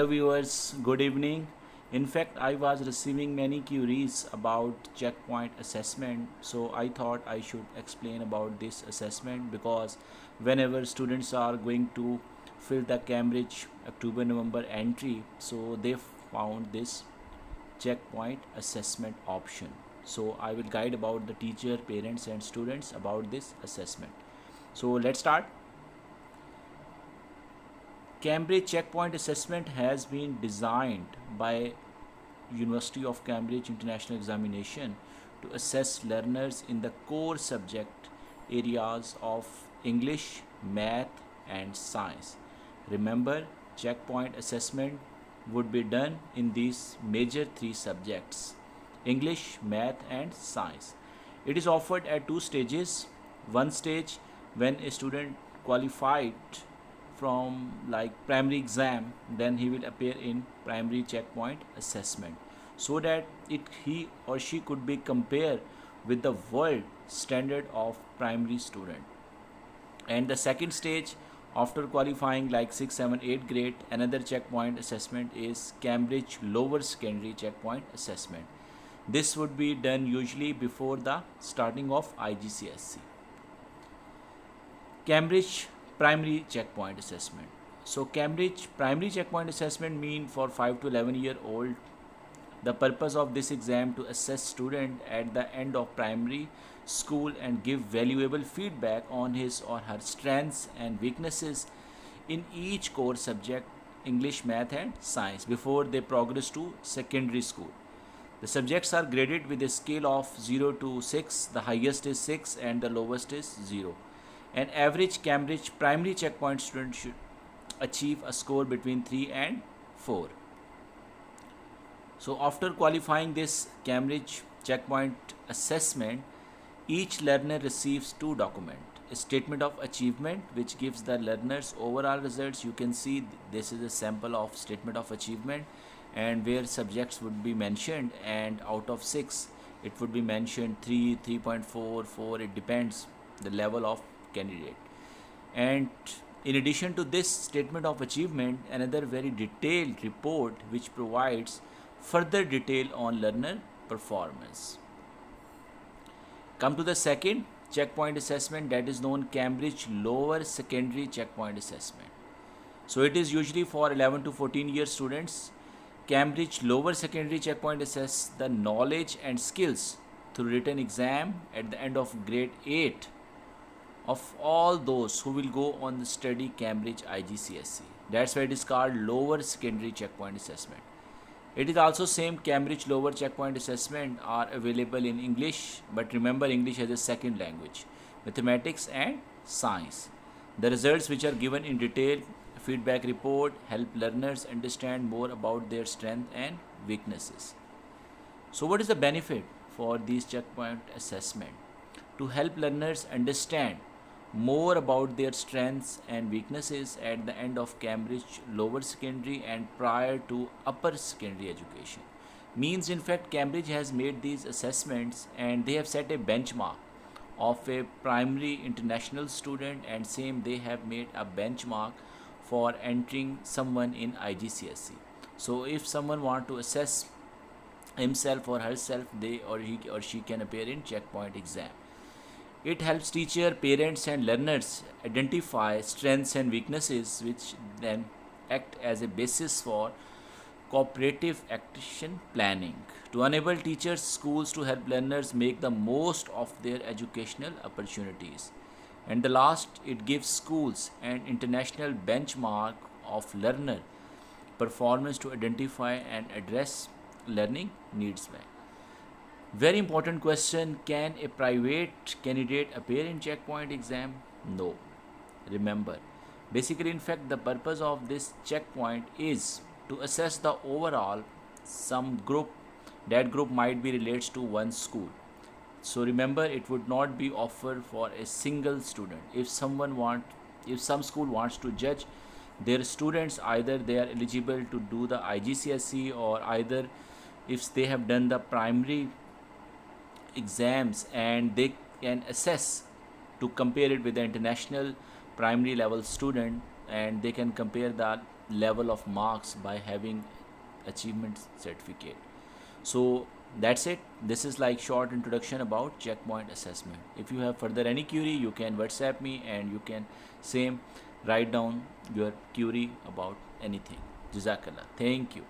viewers, good evening. In fact, I was receiving many queries about checkpoint assessment, so I thought I should explain about this assessment because whenever students are going to fill the Cambridge October November entry, so they found this checkpoint assessment option. So I will guide about the teacher, parents and students about this assessment. So let's start. Cambridge Checkpoint Assessment has been designed by University of Cambridge International Examination to assess learners in the core subject areas of English, Math and Science. Remember, checkpoint assessment would be done in these major three subjects: English, Math and Science. It is offered at two stages. One stage when a student qualified from like primary exam, then he will appear in primary checkpoint assessment so that he or she could be compared with the world standard of primary student. And the second stage, after qualifying like 6 7 8 grade, another checkpoint assessment is Cambridge lower secondary checkpoint assessment. This would be done usually before the starting of IGCSE. Cambridge primary checkpoint assessment. So Cambridge primary checkpoint assessment mean for 5 to 11-year old. The purpose of this exam to assess student at the end of primary school and give valuable feedback on his or her strengths and weaknesses in each core subject, English, Math and Science, before they progress to secondary school. The subjects are graded with a scale of 0 to 6. The highest is 6 and the lowest is 0. An average Cambridge primary checkpoint student should achieve a score between 3 and 4. So after qualifying this Cambridge checkpoint assessment, each learner receives two documents. A statement of achievement which gives the learners overall results. You can see this is a sample of statement of achievement and where subjects would be mentioned, and out of 6 it would be mentioned 3, 3.4, 4. It depends the level of candidate. And in addition to this statement of achievement, another very detailed report which provides further detail on learner performance. Come to the second checkpoint assessment, that is known Cambridge lower secondary checkpoint assessment. So it is usually for 11 to 14-year students. Cambridge lower secondary checkpoint assess the knowledge and skills through written exam at the end of grade 8 of all those who will go on the study Cambridge IGCSE. That's why it is called lower secondary checkpoint assessment. It is also same Cambridge lower checkpoint assessment are available in English, but remember English as a second language, mathematics and science. The results which are given in detail feedback report help learners understand more about their strengths and weaknesses. So what is the benefit for these checkpoint assessment? To help learners understand more about their strengths and weaknesses at the end of Cambridge lower secondary and prior to upper secondary education. Means in fact Cambridge has made these assessments and they have set a benchmark of a primary international student, and same they have made a benchmark for entering someone in IGCSE. So if someone want to assess himself or herself, they or he or she can appear in checkpoint exam. It helps teacher, parents and learners identify strengths and weaknesses which then act as a basis for cooperative action planning to enable teachers, schools to help learners make the most of their educational opportunities. And the last, it gives schools an international benchmark of learner performance to identify and address learning needs. Very important question, can a private candidate appear in checkpoint exam? No. Remember, basically, in fact, the purpose of this checkpoint is to assess the overall some group. That group might be relates to one school. So remember, it would not be offered for a single student. If some school wants to judge their students, either they are eligible to do the IGCSE or either if they have done the primary exams and they can assess to compare it with the international primary level student, and they can compare that level of marks by having achievement certificate. So that's it. This is like short introduction about checkpoint assessment. If you have further any query, you can WhatsApp me and you can same write down your query about anything. Jazakallah. Thank you.